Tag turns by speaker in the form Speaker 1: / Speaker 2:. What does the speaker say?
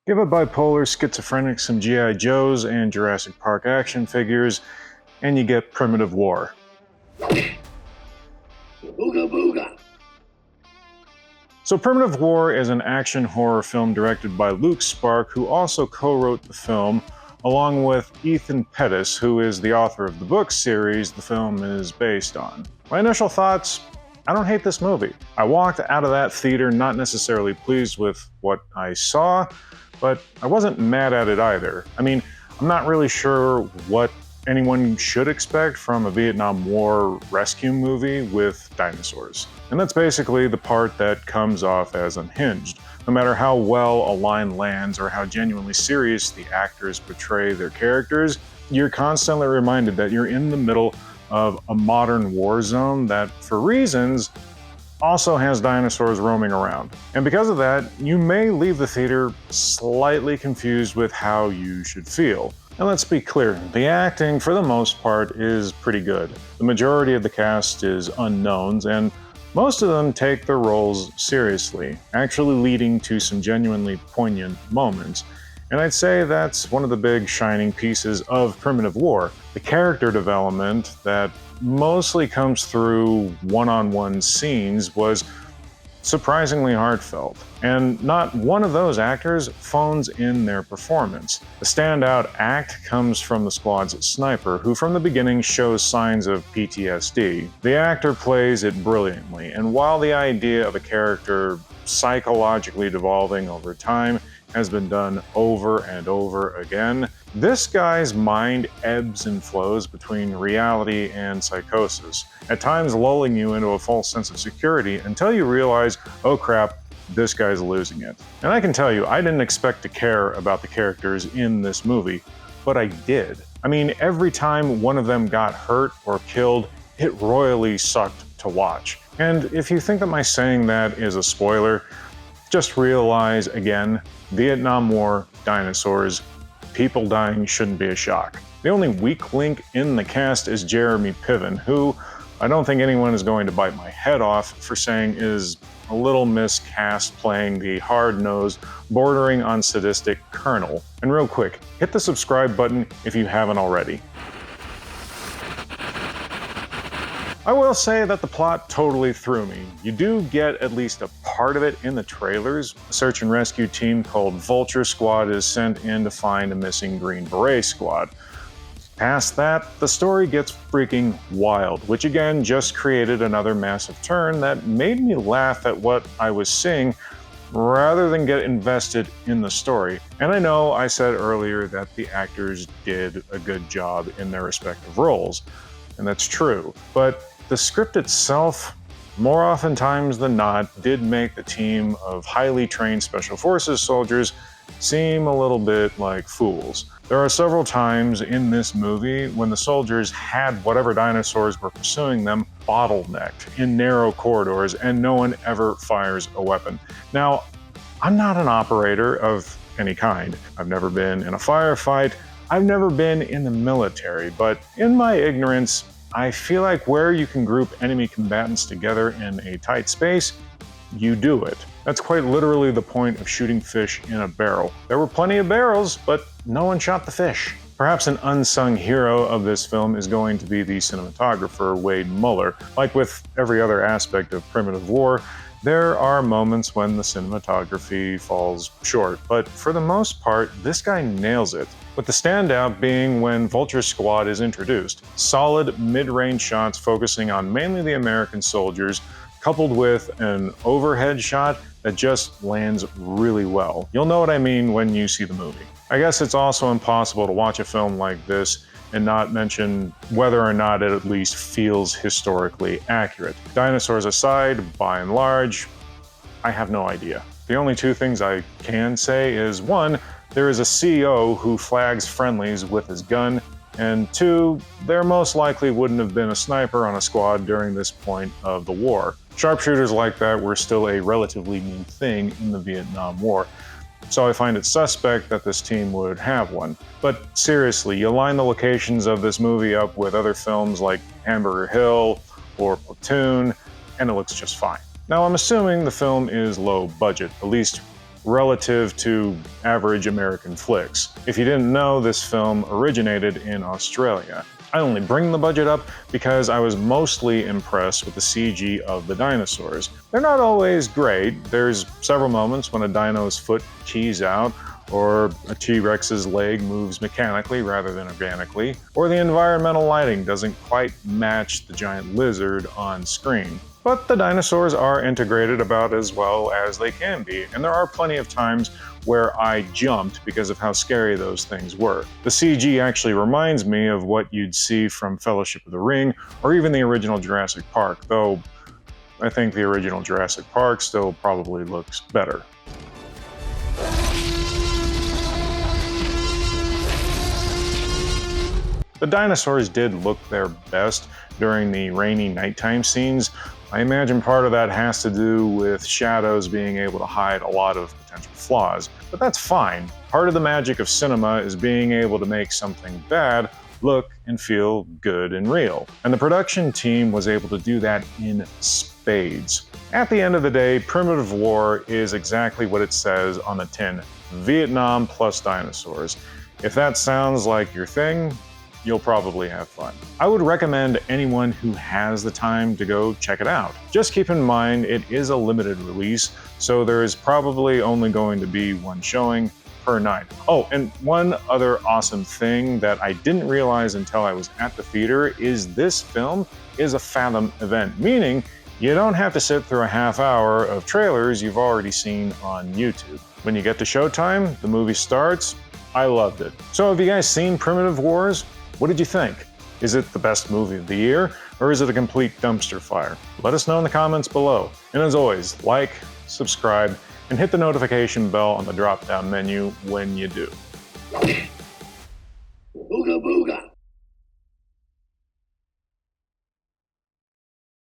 Speaker 1: Give a bipolar schizophrenic some G.I. Joes and Jurassic Park action figures, and you get Primitive War.
Speaker 2: Booga booga.
Speaker 1: So Primitive War is an action horror film directed by Luke Sparke, who also co-wrote the film, along with Ethan Pettus, who is the author of the book series the film is based on. My initial thoughts: I don't hate this movie. I walked out of that theater not necessarily pleased with what I saw, but I wasn't mad at it either. I mean, I'm not really sure what anyone should expect from a Vietnam War rescue movie with dinosaurs. And that's basically the part that comes off as unhinged. No matter how well a line lands or how genuinely serious the actors portray their characters, you're constantly reminded that you're in the middle of a modern war zone that, for reasons, also has dinosaurs roaming around. And because of that, you may leave the theater slightly confused with how you should feel. And let's be clear, the acting, for the most part, is pretty good. The majority of the cast is unknowns, and most of them take their roles seriously, actually leading to some genuinely poignant moments. And I'd say that's one of the big shining pieces of Primitive War. The character development that mostly comes through one-on-one scenes was surprisingly heartfelt. And not one of those actors phones in their performance. The standout act comes from the squad's sniper, who from the beginning shows signs of PTSD. The actor plays it brilliantly, and while the idea of a character psychologically devolving over time has been done over and over again, this guy's mind ebbs and flows between reality and psychosis, at times lulling you into a false sense of security until you realize, oh crap, this guy's losing it. And I can tell you, I didn't expect to care about the characters in this movie, but I did. I mean, every time one of them got hurt or killed, it royally sucked to watch. And if you think that my saying that is a spoiler, just realize again, Vietnam War, dinosaurs, people dying shouldn't be a shock. The only weak link in the cast is Jeremy Piven, who I don't think anyone is going to bite my head off for saying is a little miscast playing the hard-nosed, bordering on sadistic colonel. And real quick, hit the subscribe button if you haven't already. I will say that the plot totally threw me. You do get at least a part of it in the trailers. A search and rescue team called Vulture Squad is sent in to find a missing Green Beret squad. Past that, the story gets freaking wild, which again just created another massive turn that made me laugh at what I was seeing rather than get invested in the story. And I know I said earlier that the actors did a good job in their respective roles, and that's true, but the script itself, more oftentimes than not, did make the team of highly trained Special Forces soldiers seem a little bit like fools. There are several times in this movie when the soldiers had whatever dinosaurs were pursuing them bottlenecked in narrow corridors and no one ever fires a weapon. Now, I'm not an operator of any kind. I've never been in a firefight. I've never been in the military, but in my ignorance, I feel like where you can group enemy combatants together in a tight space, you do it. That's quite literally the point of shooting fish in a barrel. There were plenty of barrels, but no one shot the fish. Perhaps an unsung hero of this film is going to be the cinematographer, Wade Muller. Like with every other aspect of Primitive War, there are moments when the cinematography falls short, but for the most part, this guy nails it. With the standout being when Vulture Squad is introduced. Solid mid-range shots focusing on mainly the American soldiers, coupled with an overhead shot that just lands really well. You'll know what I mean when you see the movie. I guess it's also impossible to watch a film like this and not mention whether or not it at least feels historically accurate. Dinosaurs aside, by and large, I have no idea. The only two things I can say is, one, there is a CO who flags friendlies with his gun, and two, there most likely wouldn't have been a sniper on a squad during this point of the war. Sharpshooters like that were still a relatively new thing in the Vietnam War, so I find it suspect that this team would have one. But seriously, you line the locations of this movie up with other films like Hamburger Hill or Platoon, and it looks just fine. Now, I'm assuming the film is low budget, at least relative to average American flicks. If you didn't know, this film originated in Australia. I only bring the budget up because I was mostly impressed with the CG of the dinosaurs. They're not always great. There's several moments when a dino's foot keys out, or a T-Rex's leg moves mechanically rather than organically, or the environmental lighting doesn't quite match the giant lizard on screen. But the dinosaurs are integrated about as well as they can be, and there are plenty of times where I jumped because of how scary those things were. The CG actually reminds me of what you'd see from Fellowship of the Ring, or even the original Jurassic Park, though I think the original Jurassic Park still probably looks better. The dinosaurs did look their best during the rainy nighttime scenes. I imagine part of that has to do with shadows being able to hide a lot of potential flaws, but that's fine. Part of the magic of cinema is being able to make something bad look and feel good and real. And the production team was able to do that in spades. At the end of the day, Primitive War is exactly what it says on the tin: Vietnam plus dinosaurs. If that sounds like your thing, you'll probably have fun. I would recommend anyone who has the time to go check it out. Just keep in mind it is a limited release, so there is probably only going to be one showing per night. Oh, and one other awesome thing that I didn't realize until I was at the theater is this film is a Fathom event, meaning you don't have to sit through a half hour of trailers you've already seen on YouTube. When you get to showtime, the movie starts. I loved it. So have you guys seen Primitive Wars? What did you think? Is it the best movie of the year, or is it a complete dumpster fire? Let us know in the comments below. And as always, like, subscribe, and hit the notification bell on the drop-down menu when you do.
Speaker 2: Booga booga.